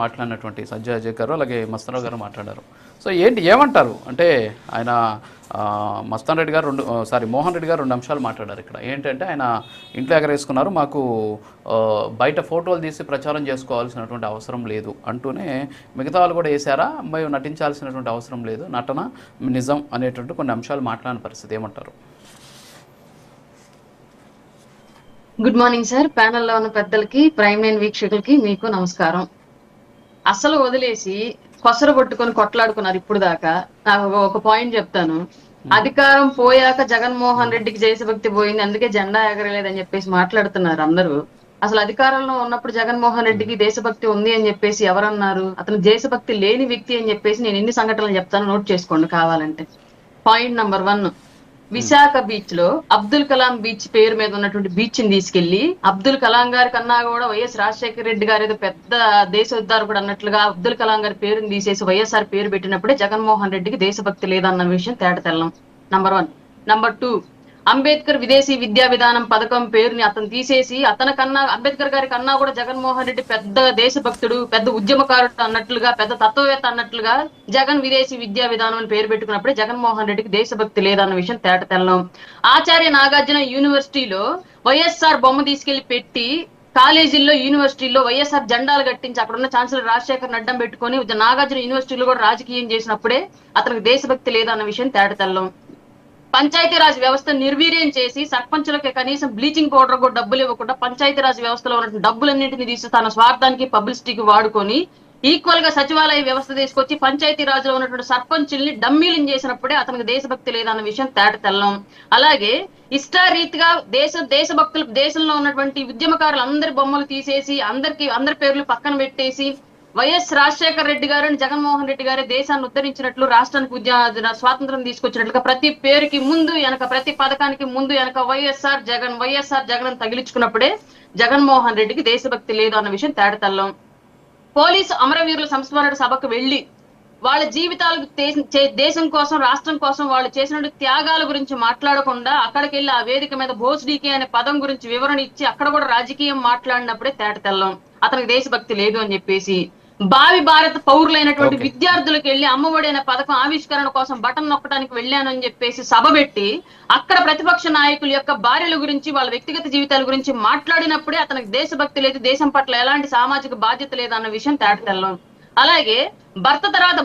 మాట్లాడినటువంటి సంజయ్ అజయ్ గారు అలాగే మస్తాన్ గారు మాట్లాడారు. సో ఏమంటారు అంటే ఆయన మస్తాన్ రెడ్డి గారు మోహన్ రెడ్డి గారు 2 అంశాలు మాట్లాడారు. ఇక్కడ ఏంటంటే ఆయన ఇంట్లో ఎగరేసుకున్నారు, మాకు బయట ఫోటోలు తీసి ప్రచారం చేసుకోవాల్సినటువంటి అవసరం లేదు అంటూనే మిగతా వాళ్ళు కూడా వేసారా, మేము నటించాల్సినటువంటి అవసరం లేదు, నటన నిజం అనేటువంటి కొన్ని అంశాలు మాట్లాడిన పరిస్థితి. ఏమంటారు? గుడ్ మార్నింగ్ సార్, ప్యానెల్లో ఉన్న పెద్దలకి, ప్రైమ్ లైన్ వీక్షకులకి మీకు నమస్కారం. అసలు వదిలేసి కొసరు కొట్టుకొని కొట్లాడుకున్నారు ఇప్పుడు దాకా. నాకు ఒక పాయింట్ చెప్తాను. అధికారం పోయాక జగన్మోహన్ రెడ్డికి దేశభక్తి పోయింది, అందుకే జెండా ఎగరలేదని చెప్పేసి మాట్లాడుతున్నారు అందరూ. అసలు అధికారంలో ఉన్నప్పుడు జగన్మోహన్ రెడ్డికి దేశభక్తి ఉంది అని చెప్పేసి ఎవరన్నారు? అతను దేశభక్తి లేని వ్యక్తి అని చెప్పేసి నేను ఎన్ని సంఘటనలు చెప్తాను, నోట్ చేసుకోండి కావాలంటే. పాయింట్ నంబర్ 1, విశాఖ బీచ్ లో అబ్దుల్ కలాం బీచ్ పేరు మీద ఉన్నటువంటి బీచ్ ని తీసుకెళ్లి అబ్దుల్ కలాం గారి కన్నా కూడా వైఎస్ రాజశేఖర రెడ్డి గారు ఏదో పెద్ద దేశోద్ధారకుడు అన్నట్లుగా అబ్దుల్ కలాం గారి పేరుని తీసేసి వైఎస్ఆర్ పేరు పెట్టినప్పుడే జగన్మోహన్ రెడ్డికి దేశభక్తి లేదన్న విషయం తేటతెల్లం. నంబర్ 1. నంబర్ 2, అంబేద్కర్ విదేశీ విద్యా విధానం పథకం పేరుని అతను తీసేసి అంబేద్కర్ గారి కన్నా కూడా జగన్మోహన్ రెడ్డి పెద్ద దేశభక్తుడు, పెద్ద ఉద్యమకారుడు అన్నట్లుగా, పెద్ద తత్వవేత్త అన్నట్లుగా జగన్ విదేశీ విద్యా విధానం అని పేరు పెట్టుకున్నప్పుడే జగన్మోహన్ రెడ్డికి దేశభక్తి లేదన్న విషయం తేటతెల్లం. ఆచార్య నాగార్జున యూనివర్సిటీలో వైఎస్ఆర్ బొమ్మ తీసుకెళ్లి పెట్టి కాలేజీల్లో యూనివర్సిటీల్లో వైఎస్ఆర్ జెండాలు కట్టించి అక్కడ ఉన్న ఛాన్సలర్ రాజశేఖర్ అడ్డం పెట్టుకొని నాగార్జున యూనివర్సిటీలో కూడా రాజకీయం చేసినప్పుడే అతనికి దేశభక్తి లేదన్న విషయం తేటతెల్లం. పంచాయతీరాజ్ వ్యవస్థ నిర్వీర్యం చేసి సర్పంచులకి కనీసం బ్లీచింగ్ పౌడర్ కూడా డబ్బులు ఇవ్వకుండా పంచాయతీరాజ్ వ్యవస్థలో ఉన్న డబ్బులన్నింటినీ తీసి తన స్వార్థానికి పబ్లిసిటీకి వాడుకొని ఈక్వల్ గా సచివాలయ వ్యవస్థ తీసుకొచ్చి పంచాయతీరాజ్ లో ఉన్నటువంటి సర్పంచుల్ని డమ్మీలను చేసినప్పుడే అతనికి దేశభక్తి లేదన్న విషయం తేటతెల్లం. అలాగే ఇష్టారీతిగా దేశభక్తులు దేశంలో ఉన్నటువంటి ఉద్యమకారులు అందరి బొమ్మలు తీసేసి అందరి పేర్లు పక్కన పెట్టేసి వైఎస్ రాజశేఖర రెడ్డి గారు జగన్మోహన్ రెడ్డి గారే దేశాన్ని ఉద్ధరించినట్లు, రాష్ట్రానికి స్వాతంత్రం తీసుకొచ్చినట్లుగా ప్రతి పేరుకి ముందు వెనక, ప్రతి పథకానికి ముందు వెనక వైఎస్ఆర్ జగన్ అని తగిలించుకున్నప్పుడే జగన్మోహన్ రెడ్డికి దేశభక్తి లేదు అన్న విషయం తేటతెల్లం. పోలీసు అమరవీరుల సంస్మరణ సభకు వెళ్లి వాళ్ళ జీవితాలకు దేశం కోసం, రాష్ట్రం కోసం వాళ్ళు చేసిన త్యాగాల గురించి మాట్లాడకుండా అక్కడికి వెళ్ళి ఆ వేదిక మీద భోస్డీకే అనే పదం గురించి వివరణ ఇచ్చి అక్కడ కూడా రాజకీయం మాట్లాడినప్పుడే తేటతెల్లం అతనికి దేశభక్తి లేదు అని చెప్పేసి. భావి భారత పౌరులైనటువంటి విద్యార్థులకు వెళ్లి అమ్మఒడి అనే పథకం ఆవిష్కరణ కోసం బటన్ నొక్కడానికి వెళ్ళానని చెప్పేసి సభ పెట్టి అక్కడ ప్రతిపక్ష నాయకుల యొక్క భార్యల గురించి, వాళ్ళ వ్యక్తిగత జీవితాల గురించి మాట్లాడినప్పుడే అతనికి దేశభక్తి లేదు, దేశం పట్ల ఎలాంటి సామాజిక బాధ్యత లేదు అన్న విషయం తేటతెల్లం. అలాగే భర్త తర్వాత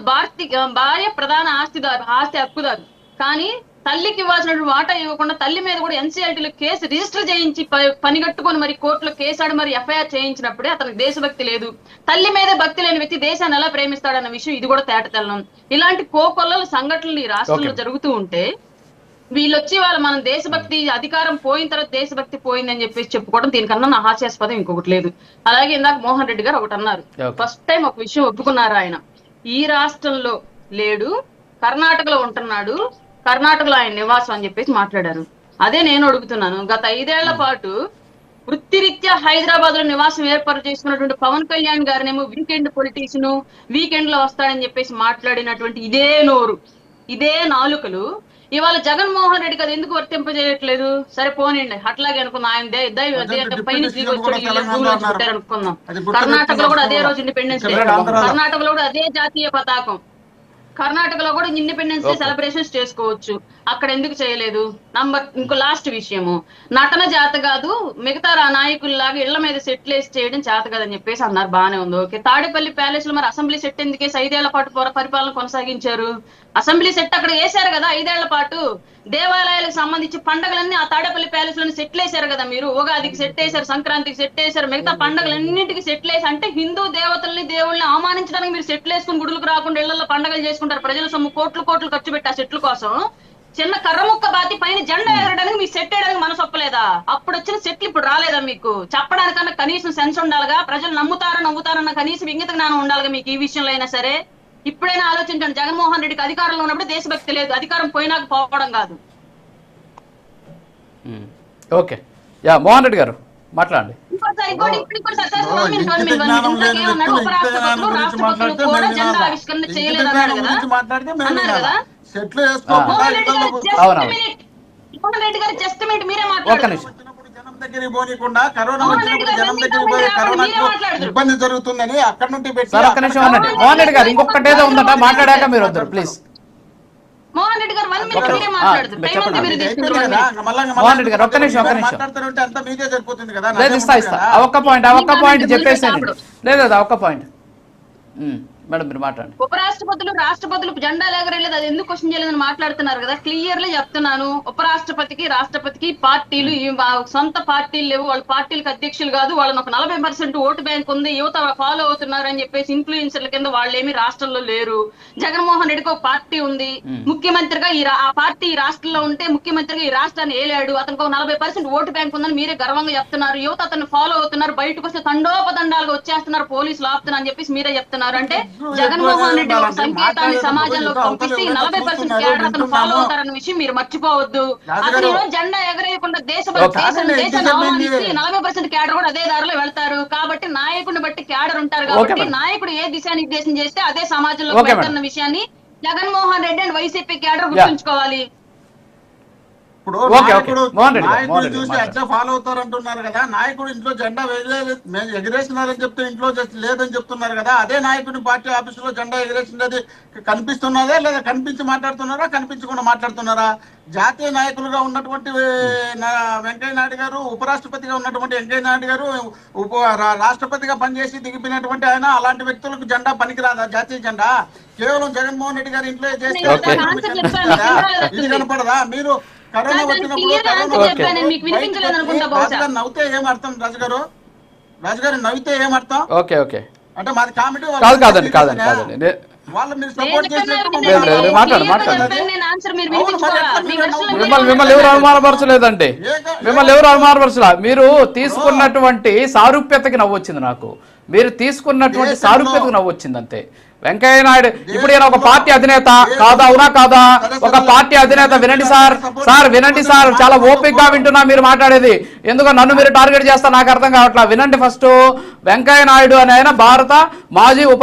భార్య ప్రధాన ఆస్తి హక్కుదారు, కానీ తల్లికి ఇవ్వాల్సిన వాటా ఇవ్వకుండా తల్లి మీద కూడా ఎన్సీఆర్టీలో కేసు రిజిస్టర్ చేయించి పనిగట్టుకొని మరి కోర్టులో కేసాడి మరి ఎఫ్ఐఆర్ చేయించినప్పుడే అతనికి దేశభక్తి లేదు. తల్లి మీద భక్తి లేని వ్యక్తి దేశాన్ని ఎలా ప్రేమిస్తాడన్న విషయం ఇది కూడా తేటతెల్లం. ఇలాంటి కోకొల్లల సంఘటనలు ఈ రాష్ట్రంలో జరుగుతూ ఉంటే వీళ్ళొచ్చి మనం దేశభక్తి అధికారం పోయిన తర్వాత దేశభక్తి పోయిందని చెప్పేసి చెప్పుకోవడం దీనికన్నా నా హాస్యాస్పదం ఇంకొకటి లేదు. అలాగే ఇందాక మోహన్ రెడ్డి గారు ఒకటి అన్నారు, ఫస్ట్ టైం ఒక విషయం ఒప్పుకున్నారు ఆయన. ఈ రాష్ట్రంలో లేడు, కర్ణాటకలో ఉంటున్నాడు, కర్ణాటకలో ఆయన నివాసం అని చెప్పేసి మాట్లాడారు. అదే నేను అడుగుతున్నాను, గత 5 ఏళ్ల పాటు వృత్తిరీత్యా హైదరాబాద్ లో నివాసం ఏర్పాటు చేసుకున్నటువంటి పవన్ కళ్యాణ్ గారినేమో వీకెండ్ పొలిటీషియన్, వీకెండ్ లో వస్తాడని చెప్పేసి మాట్లాడినటువంటి ఇదే నోరు, ఇదే నాలుకలు ఇవాళ జగన్మోహన్ రెడ్డికి అది ఎందుకు వర్తింపజేయట్లేదు? సరే పోనండి, అట్లాగే అనుకుందాం, ఆయన పైన అనుకుందాం. కర్ణాటకలో కూడా అదే రోజు ఇండిపెండెన్స్ డే, కర్ణాటకలో కూడా అదే జాతీయ పతాకం, కర్ణాటకలో కూడా ఇండిపెండెన్స్ డే సెలబ్రేషన్స్ చేసుకోవచ్చు, అక్కడ ఎందుకు చేయలేదు? ఇంకో లాస్ట్ విషయము, నటన చేత కాదు, మిగతా నాయకుల్లాగా ఇళ్ల మీద సెట్లు వేసి చేయడం చేత కాదని చెప్పేసి అన్నారు. బానే ఉంది, ఓకే. తాడేపల్లి ప్యాలెస్ లో మరి అసెంబ్లీ సెట్ ఎందుకేసి 5 ఏళ్ల పాటు పరిపాలన కొనసాగించారు? అసెంబ్లీ సెట్ అక్కడ వేశారు కదా 5 ఏళ్ల పాటు. దేవాలయాలకు సంబంధించి పండుగలన్నీ ఆ తాడేపల్లి ప్యాలెస్ లోని సెట్లు వేశారు కదా మీరు. ఉగాదికి సెట్ వేశారు, సంక్రాంతికి సెట్ వేశారు, మిగతా పండుగలన్నింటికి సెట్లు వేసి, అంటే హిందూ దేవతల్ని దేవుళ్ళని అవమానించడానికి మీరు సెట్లు వేసుకుని గుడులకు రాకుండా ఇళ్లలో పండుగలు చేసుకుంటారు. ప్రజల సొమ్ము కోట్లు ఖర్చు పెట్టి ఆ సెట్ల కోసం చిన్న కర్ర ముక్క బాతి పైన జెండా ఎగరడానికి మీకు సెట్ వేయడానికి మనసు ఒప్పలేదా? అప్పుడు వచ్చిన సెట్లు ఇప్పుడు రాలేదా? మీకు చెప్పడానికన్నా కనీసం సెన్స్ ఉండాలిగా, ప్రజలు నవ్వుతారన్న కనీసం ఇంగిత జ్ఞానం ఉండాలిగా మీకు ఈ విషయంలో అయినా సరే. ఇప్పుడైనా ఆలోచించండి, జగన్మోహన్ రెడ్డికి అధికారంలో ఉన్నప్పుడు దేశభక్తి లేదు, అధికారం పోయినాక పోవడం కాదు. ఓకే, మోహన్ రెడ్డి గారు మాట్లాడండి. దగ్గరికి పోనీకుండా కరోనా మోహన్ వచ్చినప్పుడు రెడ్డి జనం గారు దగ్గరికి పోయి మీరే కరోనాకు మాట్లాడరు. ఇబ్బంది జరుగుతుందని అక్కడ నుండి పెట్టి సార్ ఒక్క నిమిషం ఉండండి. మోహన్ రెడ్డి గారు ఇంకొకటేదో ఉందట, మాట్లాడాక మీరు వద్దరు ప్లీజ్. మోహన్ రెడ్డి గారు 1 మినిట్ మీరే మాట్లాడుతారు. టైం అంతా మీరు తీసుకుంటారు. 1 మినిట్. మోహన్ రెడ్డి గారు, ఒక్క నిమిషం. మాట్లాడుతుంటే అంతా మీకే సరిపోతుంది కదా. లేదు ఇస్తా ఆ ఒక్క పాయింట్ చెప్పేసాను. లేదు ఆ ఒక్క పాయింట్. మేడం మీరు మాట్లాడండి. ఉపరాష్ట్రపతులు రాష్ట్రపతులు జెండాలు ఎగరేయలేదు, అది ఎందుకు క్వశ్చన్ చేయలేదని మాట్లాడుతున్నారు కదా. క్లియర్లీ చెప్తున్నాను, ఉపరాష్ట్రపతికి రాష్ట్రపతికి పార్టీలు సొంత పార్టీలు లేవు, వాళ్ళ పార్టీలకు అధ్యక్షులు కాదు, వాళ్ళని ఒక 40% ఓటు బ్యాంక్ ఉంది, యువత ఫాలో అవుతున్నారు అని చెప్పేసి ఇన్ఫ్లుయెన్సర్ల కింద వాళ్ళేమి రాష్ట్రంలో లేరు. జగన్మోహన్ రెడ్డికి ఒక పార్టీ ఉంది, ముఖ్యమంత్రిగా ఆ పార్టీ ఈ రాష్ట్రంలో ఉంటే ముఖ్యమంత్రిగా ఈ రాష్ట్రాన్ని ఏలాడు, అతనికి ఒక 40% ఓటు బ్యాంక్ ఉందని మీరే గర్వంగా చెప్తున్నారు. యువత అతన్ని ఫాలో అవుతున్నారు, బయటకు వస్తే తండోపదండాలుగా వచ్చేస్తున్నారు, పోలీసులు ఆపుతున్నారు అని చెప్పేసి మీరే చెప్తున్నారు. అంటే జగన్మోహన్ రెడ్డి ఒక సంకేతాన్ని సమాజంలో పంపిస్తే 40% క్యాడర్ అతను ఫాలో అవుతారన్న విషయం మీరు మర్చిపోవద్దు. అతను ఈ రోజు జెండా ఎగరేయకుండా దేశాన్ని అవమానిస్తే 40% క్యాడర్ కూడా అదే దారిలో వెళ్తారు. కాబట్టి నాయకుడిని బట్టి క్యాడర్ ఉంటారు. కాబట్టి నాయకుడు ఏ దిశానిర్దేశం చేస్తే అదే సమాజంలో వెళ్తున్న విషయాన్ని Jaganmohan Reddy and YCP cadre గుర్తుంచుకోవాలి. ఇప్పుడు నాయకుడు చూసి అట్లా ఫాలో అవుతారు అంటున్నారు కదా. నాయకుడు ఇంట్లో జెండా ఎగిరేసినారని చెప్తే ఇంట్లో లేదని చెప్తున్నారు కదా. అదే నాయకుడిని పార్టీ ఆఫీసులో జెండా ఎగిరేసినది కనిపిస్తున్నదా లేదా కనిపించి మాట్లాడుతున్నారా కనిపించకుండా మాట్లాడుతున్నారా? జాతీయ నాయకులుగా ఉన్నటువంటి వెంకయ్య నాయుడు గారు, ఉపరాష్ట్రపతిగా ఉన్నటువంటి వెంకయ్య నాయుడు గారు, రాష్ట్రపతిగా పనిచేసి దిగిపోయినటువంటి ఆయన, అలాంటి వ్యక్తులకు జెండా పనికిరాదా? జాతీయ జెండా కేవలం జగన్మోహన్ రెడ్డి గారు ఇంట్లో చేస్తే ఇది కనపడదా? మీరు కరోనా వచ్చినప్పుడు నవ్వుతే ఏమర్థం? రాజుగారు నవ్వితే ఏమర్థం? ఓకే ఓకే అంటే మాది కామెడీ కాదండి వాళ్ళు మీరు సపోర్ట్ మిమ్మల్ని ఎవరు అనుమానపరచలేదండి, మిమ్మల్ని ఎవరు అనుమానపరచలా. మీరు తీసుకున్నటువంటి సారూప్యతకి నవ్వొచ్చింది నాకు, మీరు తీసుకున్నటువంటి సారూప్యతకు నవ్వొచ్చింది అంతే. వెంకయ్య నాయుడు ఇప్పుడు ఈయన ఒక పార్టీ అధినేత కాదా? అవునా కాదా? ఒక పార్టీ అధినేత. వినండి సార్ వినండి సార్, చాలా ఓపిక గా వింటున్నా మీరు మాట్లాడేది. ఎందుకో నన్ను మీరు టార్గెట్ చేస్తా నాకు అర్థం కావట్లా. వినండి ఫస్ట్. వెంకయ్య నాయుడు అని ఆయన భారత మాజీ ఉప